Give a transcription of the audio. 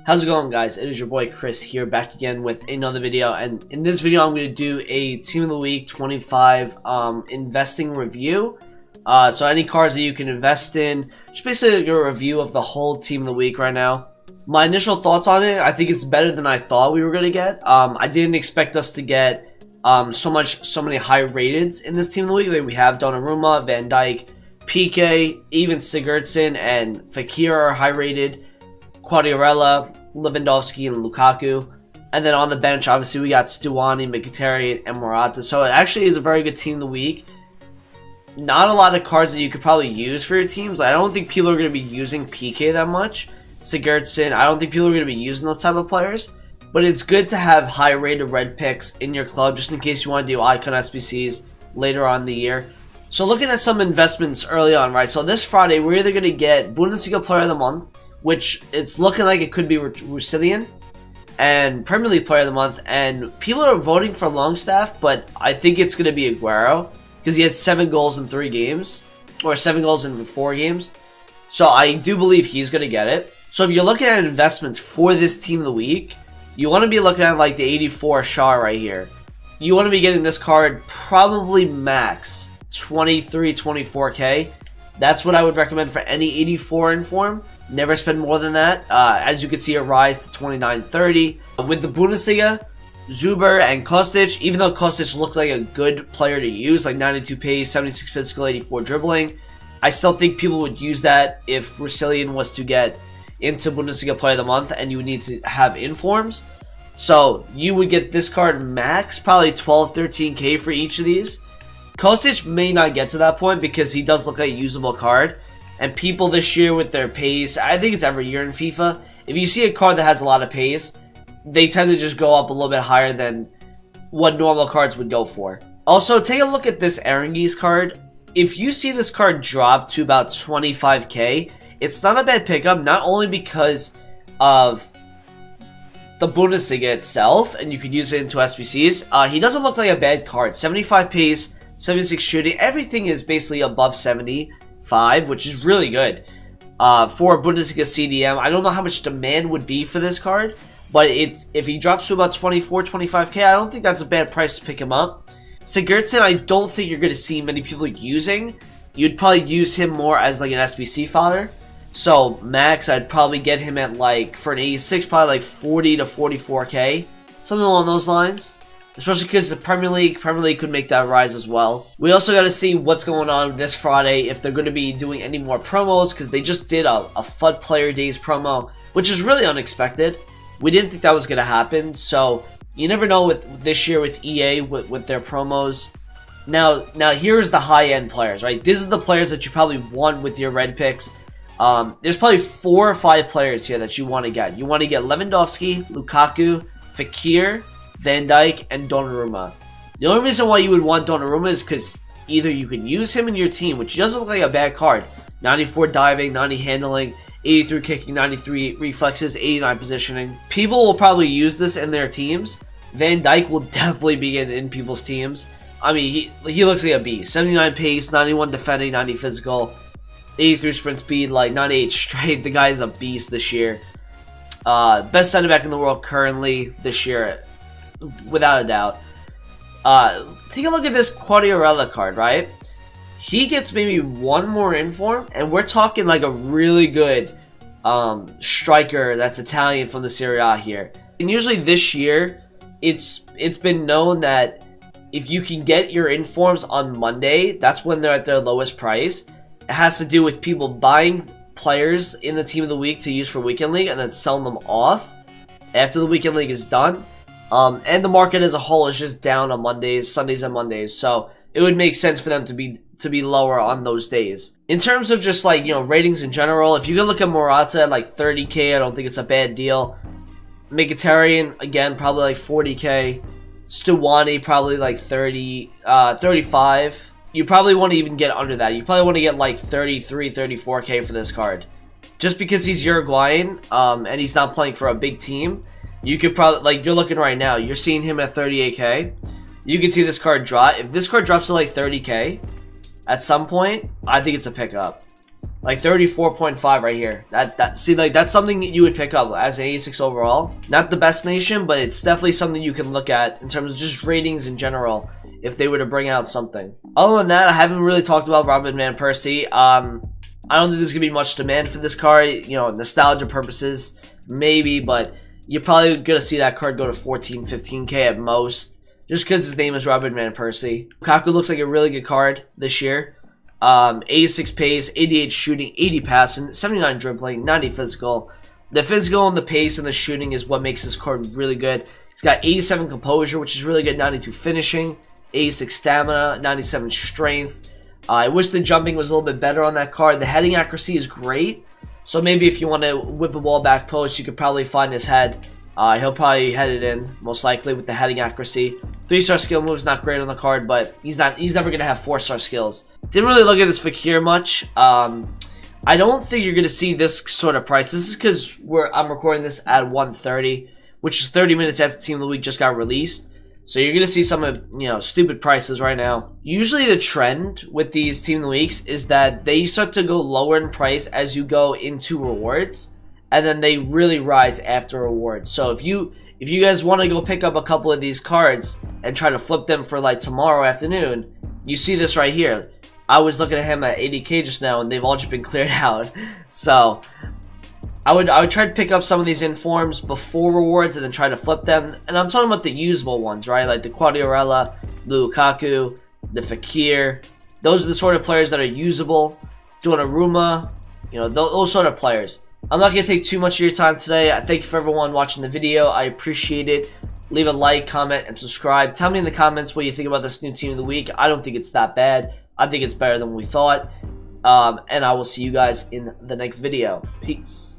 How's it going, guys? It is your boy Chris here, back again with another video. And in this video I'm going to do a Team of the Week 25 investing review. So any cards that you can invest in, just basically a review of the whole Team of the Week right now. My initial thoughts on it, I think it's better than I thought we were going to get. I didn't expect us to get so many high rateds in this Team of the Week. Like we have Donnarumma, Van Dijk, PK, even Sigurdsson and Fekir are high rated. Quagliarella, Lewandowski, and Lukaku. And then on the bench, obviously, we got Stuani, Mkhitaryan, and Morata. So it actually is a very good Team of the Week. Not a lot of cards that you could probably use for your teams. I don't think people are going to be using PK that much. Sigurdsson, I don't think people are going to be using those type of players. But it's good to have high-rated red picks in your club, just in case you want to do icon SBCs later on in the year. So looking at some investments early on, right? So this Friday, we're either going to get Bundesliga Player of the Month, which it's looking like it could be Russillian, and Premier League Player of the Month, and people are voting for Longstaff, but I think it's going to be Aguero, because he had 7 goals in 3 games, or 7 goals in 4 games, so I do believe he's going to get it. So if you're looking at investments for this Team of the Week, you want to be looking at like the 84 Shaw right here. You want to be getting this card probably max 23-24k. That's what I would recommend for any 84 inform. Never spend more than that. As you can see, it rise to 29-30. With the Bundesliga, Zuber and Kostic, even though Kostic looks like a good player to use, like 92 pace, 76 physical, 84 dribbling, I still think people would use that if Russillian was to get into Bundesliga Player of the Month and you would need to have informs. So you would get this card max, probably 12-13k for each of these. Kostic may not get to that point because he does look like a usable card. And people this year with their pace, I think it's every year in FIFA, if you see a card that has a lot of pace, they tend to just go up a little bit higher than what normal cards would go for. Also, take a look at this Aranguiz card. If you see this card drop to about 25k, it's not a bad pickup, not only because of the Bundesliga itself, and you could use it into SBCs. He doesn't look like a bad card. 75 pace, 76 shooting, everything is basically above 75, which is really good for Bundesliga CDM. I don't know how much demand would be for this card, but if he drops to about 24-25k, I don't think that's a bad price to pick him up. Sigurdsson, I don't think you're going to see many people using. You'd probably use him more as like an SBC fodder. So max, I'd probably get him at like, for an 86, probably like 40-44k, something along those lines. Especially because the Premier League could make that rise as well. We also got to see what's going on this Friday, if they're going to be doing any more promos, because they just did a FUT Player Days promo, which is really unexpected. We didn't think that was going to happen, so you never know with this year with EA, with their promos. Now here's the high-end players, right? These are the players that you probably want with your red picks. There's probably 4 or 5 players here that you want to get. You want to get Lewandowski, Lukaku, Fekir, Van Dijk, and Donnarumma. The only reason why you would want Donnarumma is because either you can use him in your team, which doesn't look like a bad card. 94 diving, 90 handling, 83 kicking, 93 reflexes, 89 positioning. People will probably use this in their teams. Van Dijk will definitely be in people's teams. I mean, he looks like a beast. 79 pace, 91 defending, 90 physical, 83 sprint speed, like 98 straight. The guy's a beast this year. Best center back in the world currently this year, without a doubt. Take a look at this Quagliarella card, right? He gets maybe 1 more inform, and we're talking like a really good striker that's Italian from the Serie A here. And usually this year, it's been known that if you can get your informs on Monday, that's when they're at their lowest price. It has to do with people buying players in the Team of the Week to use for Weekend League and then selling them off after the Weekend League is done. And the market as a whole is just down on Mondays, Sundays, and Mondays. So it would make sense for them to be lower on those days. In terms of just like, ratings in general, if you can look at Morata at like 30k, I don't think it's a bad deal. Mkhitaryan, again, probably like 40k. Stuani, probably like 35. You probably want to even get under that. You probably want to get like 33-34k for this card. Just because he's Uruguayan, and he's not playing for a big team, you could probably, like, you're looking right now, you're seeing him at 38k. You can see this card drop. If this card drops to like 30k at some point, I think it's a pickup. Like 34.5 right here. See, like, that's something you would pick up as an 86 overall. Not the best nation, but it's definitely something you can look at in terms of just ratings in general if they were to bring out something. Other than that, I haven't really talked about Robin Van Persie. I don't think there's gonna be much demand for this card. You know, nostalgia purposes, maybe, but you're probably gonna see that card go to 14, 15K at most, just because his name is Robin Van Persie. Lukaku looks like a really good card this year. 86 pace, 88 shooting, 80 passing, 79 dribbling, 90 physical. The physical and the pace and the shooting is what makes this card really good. He's got 87 composure, which is really good, 92 finishing, 86 stamina, 97 strength. I wish the jumping was a little bit better on that card. The heading accuracy is great, so maybe if you want to whip a ball back post, you could probably find his head. He'll probably head it in, most likely, with the heading accuracy. 3-star skill move's not great on the card, but he's never going to have 4-star skills. Didn't really look at this Fakir much. I don't think you're going to see this sort of price. This is because I'm recording this at 1:30, which is 30 minutes after Team of the Week just got released. So you're going to see some of, stupid prices right now. Usually the trend with these Team of the Weeks is that they start to go lower in price as you go into rewards, and then they really rise after rewards. So if you guys want to go pick up a couple of these cards and try to flip them for like tomorrow afternoon, you see this right here. I was looking at him at 80K just now, and they've all just been cleared out. So I would try to pick up some of these informs before rewards and then try to flip them. And I'm talking about the usable ones, right? Like the Quagliarella, Lukaku, the Fakir. Those are the sort of players that are usable. Donnarumma, those sort of players. I'm not going to take too much of your time today. I thank you for everyone watching the video. I appreciate it. Leave a like, comment, and subscribe. Tell me in the comments what you think about this new Team of the Week. I don't think it's that bad. I think it's better than we thought. And I will see you guys in the next video. Peace.